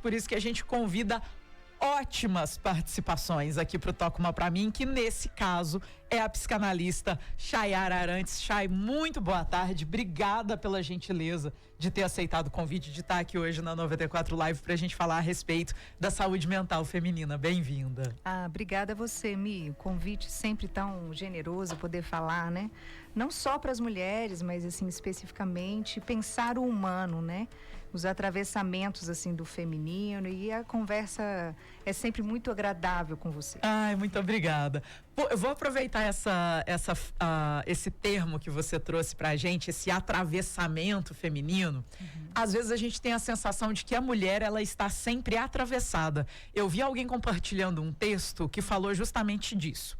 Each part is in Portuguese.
Por isso que a gente convida ótimas participações aqui pro Toca Uma Pra Mim, que nesse caso é a psicanalista Chayara Arantes. Chay, muito boa tarde, obrigada pela gentileza de ter aceitado o convite de estar aqui hoje na 94 Live pra gente falar a respeito da saúde mental feminina. Bem-vinda. Obrigada a você, Mi. O convite sempre tão generoso, poder falar, né? Não só para as mulheres, mas assim, especificamente, pensar o humano, né? Os atravessamentos, assim, do feminino, e a conversa é sempre muito agradável com você. Ai, muito obrigada. Eu vou aproveitar esse termo que você trouxe pra gente, esse atravessamento feminino. Às vezes a gente tem a sensação de que a mulher, ela está sempre atravessada. Eu vi alguém compartilhando um texto que falou justamente disso.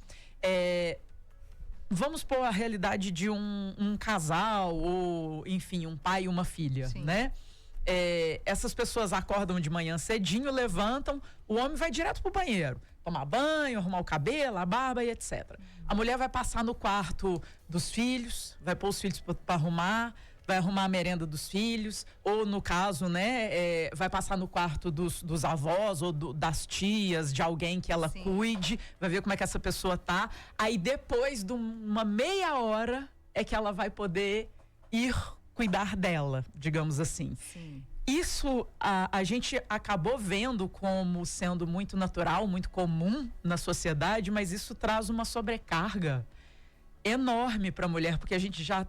Vamos pôr a realidade de um casal, ou enfim, um pai e uma filha, Sim. né? Essas pessoas acordam de manhã cedinho, levantam, o homem vai direto pro banheiro, tomar banho, arrumar o cabelo, a barba e etc. A mulher vai passar no quarto dos filhos, vai pôr os filhos para arrumar, vai arrumar a merenda dos filhos, ou no caso, né, vai passar no quarto dos avós ou das tias, de alguém que ela Sim. cuide, vai ver como é que essa pessoa tá. Aí depois de uma meia hora é que ela vai poder ir cuidar dela, digamos assim. Sim. Isso a gente acabou vendo como sendo muito natural, muito comum na sociedade, mas isso traz uma sobrecarga enorme para a mulher, porque a gente já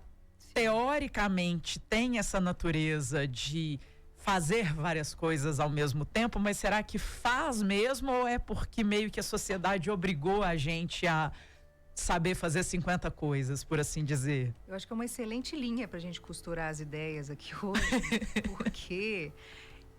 teoricamente tem essa natureza de fazer várias coisas ao mesmo tempo, mas será que faz mesmo, ou é porque meio que a sociedade obrigou a gente a saber fazer 50 coisas, por assim dizer? Eu acho que é uma excelente linha para a gente costurar as ideias aqui hoje, porque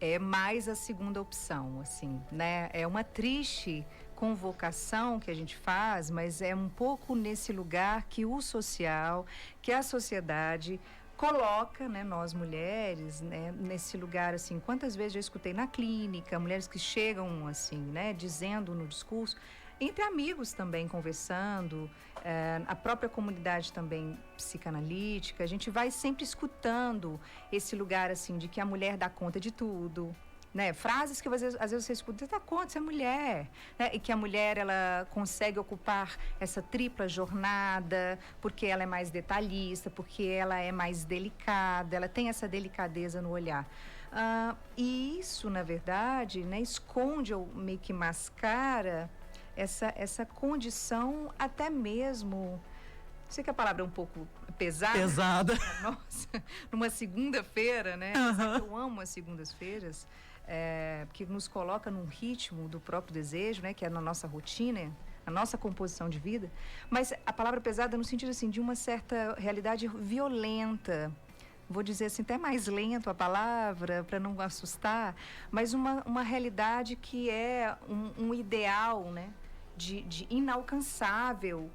é mais a segunda opção, assim, né? É uma triste convocação que a gente faz, mas é um pouco nesse lugar que o social, que a sociedade coloca, né, nós mulheres, né, nesse lugar, assim. Quantas vezes eu escutei na clínica, mulheres que chegam, assim, né, dizendo no discurso, entre amigos também, conversando, a própria comunidade também psicanalítica, a gente vai sempre escutando esse lugar, assim, de que a mulher dá conta de tudo, né? Frases que às vezes você escuta, você dá conta, você é mulher, né? E que a mulher, ela consegue ocupar essa tripla jornada porque ela é mais detalhista, porque ela é mais delicada, ela tem essa delicadeza no olhar. E isso, na verdade, né, esconde ou meio que mascara essa condição, até mesmo, sei que a palavra é um pouco pesada. Nossa, numa segunda-feira, né? Eu amo as segundas-feiras, porque nos coloca num ritmo do próprio desejo, né? Que é na nossa rotina, a nossa composição de vida. Mas a palavra pesada no sentido, assim, de uma certa realidade violenta. Vou dizer assim, até mais lento a palavra, para não assustar, mas uma realidade que é um ideal, né? De inalcançável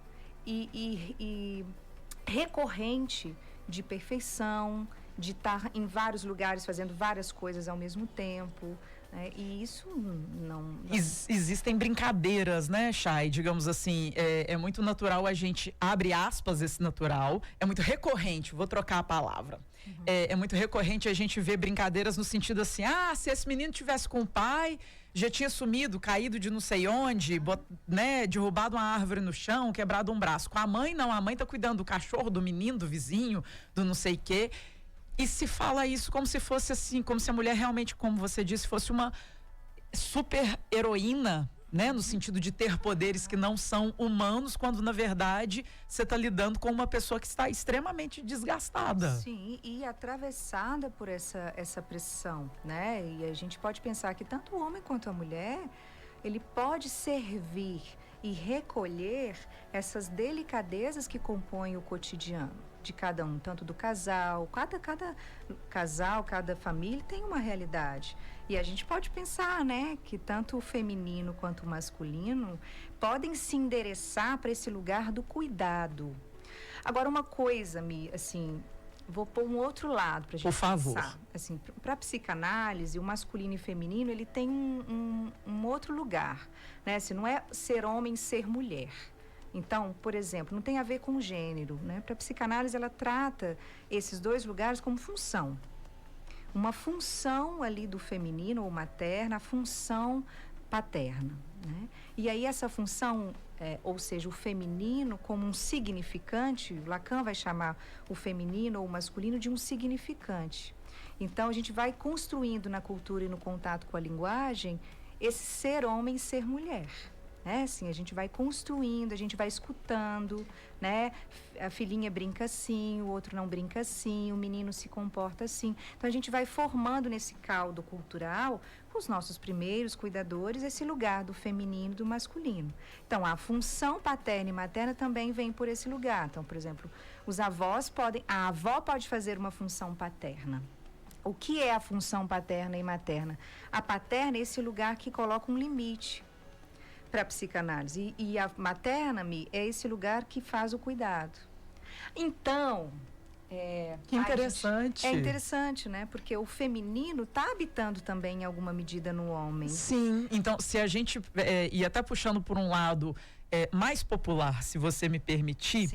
e recorrente de perfeição, de estar em vários lugares fazendo várias coisas ao mesmo tempo, né? E isso não... Existem brincadeiras, né, Chay? Digamos assim, é muito natural a gente, abre aspas, esse natural, é muito recorrente, vou trocar a palavra. É muito recorrente a gente ver brincadeiras no sentido assim, se esse menino tivesse com o pai, já tinha sumido, caído de não sei onde, né, derrubado uma árvore no chão, quebrado um braço. Com a mãe, não, a mãe tá cuidando do cachorro, do menino, do vizinho, do não sei o quê. E se fala isso como se fosse assim, como se a mulher realmente, como você disse, fosse uma super heroína, né? No sentido de ter poderes que não são humanos, quando na verdade você está lidando com uma pessoa que está extremamente desgastada. Sim, e atravessada por essa pressão, né? E a gente pode pensar que tanto o homem quanto a mulher, ele pode servir e recolher essas delicadezas que compõem o cotidiano de cada um, tanto do casal, cada casal, cada família tem uma realidade. E a gente pode pensar, né, que tanto o feminino quanto o masculino podem se endereçar para esse lugar do cuidado. Agora, uma coisa, Mi, assim, vou pôr um outro lado para a gente Por favor. pensar. Assim, para a psicanálise, o masculino e feminino, ele tem um outro lugar, né? Assim, não é ser homem, ser mulher. Então, por exemplo, não tem a ver com gênero, né? Para a psicanálise, ela trata esses dois lugares como função. uma função ali do feminino ou materna, a função paterna, né? E aí essa função, ou seja, o feminino como um significante, Lacan vai chamar o feminino ou o masculino de um significante. Então a gente vai construindo na cultura e no contato com a linguagem esse ser homem e ser mulher. Assim, a gente vai construindo, a gente vai escutando, né? A filhinha brinca assim, o outro não brinca assim, o menino se comporta assim. Então a gente vai formando nesse caldo cultural, com os nossos primeiros cuidadores, esse lugar do feminino e do masculino. Então a função paterna e materna também vem por esse lugar. Então, por exemplo, a avó pode fazer uma função paterna. O que é a função paterna e materna? A paterna é esse lugar que coloca um limite para a psicanálise. E a materna é esse lugar que faz o cuidado. Então, que interessante. É interessante, né? Porque o feminino está habitando também em alguma medida no homem. Sim, então se a gente, e até puxando por um lado mais popular, se você me permitir,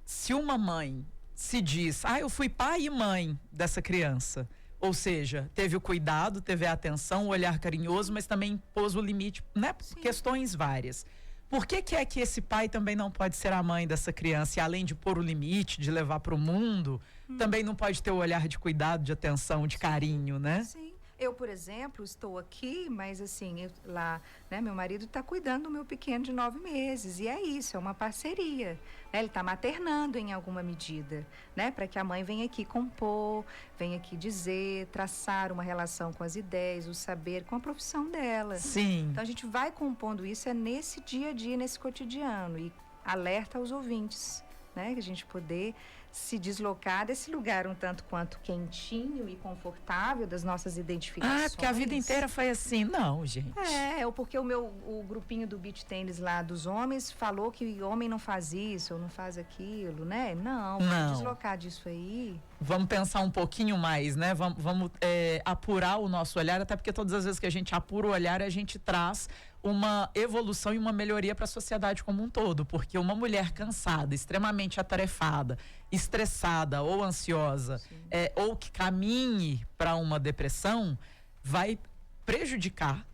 se uma mãe se diz, eu fui pai e mãe dessa criança, ou seja, teve o cuidado, teve a atenção, o olhar carinhoso, mas também pôs o limite, né? Questões várias. Por que é que esse pai também não pode ser a mãe dessa criança? E além de pôr o limite, de levar para o mundo, também não pode ter o olhar de cuidado, de atenção, de carinho, né? Sim. Eu, por exemplo, estou aqui, mas assim, meu marido está cuidando do meu pequeno de 9 meses. E é isso, é uma parceria. Né? Ele está maternando em alguma medida, né? Para que a mãe venha aqui compor, venha aqui dizer, traçar uma relação com as ideias, o saber, com a profissão dela. Sim. Então a gente vai compondo isso nesse dia a dia, nesse cotidiano. E alerta aos ouvintes, né? Que a gente poder se deslocar desse lugar um tanto quanto quentinho e confortável das nossas identificações. Porque a vida inteira foi assim. Não, gente. Ou porque o grupinho do beach tênis lá dos homens falou que homem não faz isso ou não faz aquilo, né? Não, vamos deslocar disso aí. Vamos pensar um pouquinho mais, né? Vamos apurar o nosso olhar, até porque todas as vezes que a gente apura o olhar, a gente traz uma evolução e uma melhoria para a sociedade como um todo, porque uma mulher cansada, extremamente atarefada, estressada ou ansiosa, ou que caminhe para uma depressão, vai prejudicar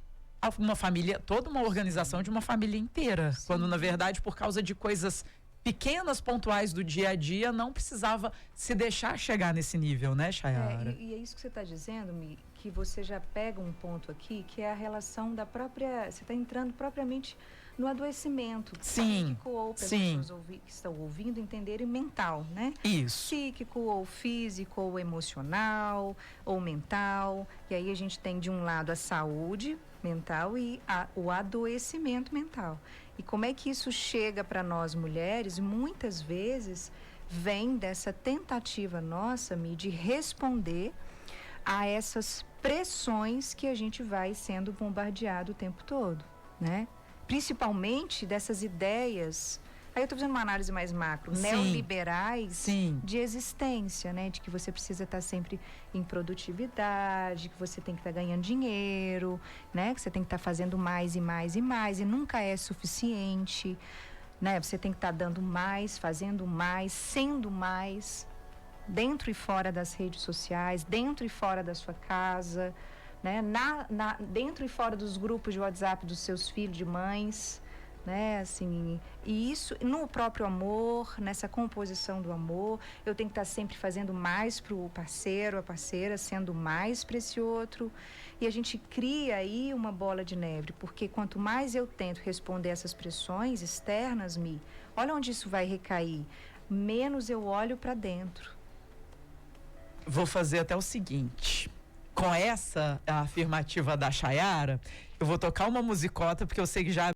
uma família, toda uma organização de uma família inteira, quando na verdade por causa de coisas pequenas, pontuais do dia a dia, não precisava se deixar chegar nesse nível, né, Chayara? E é isso que você está dizendo, Mi, que você já pega um ponto aqui, que é a relação da própria... Você está entrando propriamente no adoecimento. Sim, psíquico, ou para as pessoas que estão ouvindo entenderem, mental, né? Isso. Psíquico, ou físico, ou emocional, ou mental. E aí a gente tem de um lado a saúde mental e o adoecimento mental. E como é que isso chega para nós mulheres? Muitas vezes vem dessa tentativa nossa, Mi, de responder a essas pressões que a gente vai sendo bombardeado o tempo todo, né? Principalmente dessas ideias, aí eu estou fazendo uma análise mais macro, neoliberais de existência, né? De que você precisa estar sempre em produtividade, que você tem que estar ganhando dinheiro, né? Que você tem que estar fazendo mais e mais e mais, e nunca é suficiente, né? Você tem que estar dando mais, fazendo mais, sendo mais, dentro e fora das redes sociais, dentro e fora da sua casa, né? Dentro e fora dos grupos de WhatsApp dos seus filhos, de mães, né? Assim, e isso no próprio amor, nessa composição do amor, eu tenho que estar sempre fazendo mais para o parceiro, a parceira, sendo mais para esse outro, e a gente cria aí uma bola de neve, porque quanto mais eu tento responder essas pressões externas, Mi, olha onde isso vai recair, menos eu olho para dentro. Vou fazer até o seguinte, com essa afirmativa da Chayara, eu vou tocar uma musicota, porque eu sei que já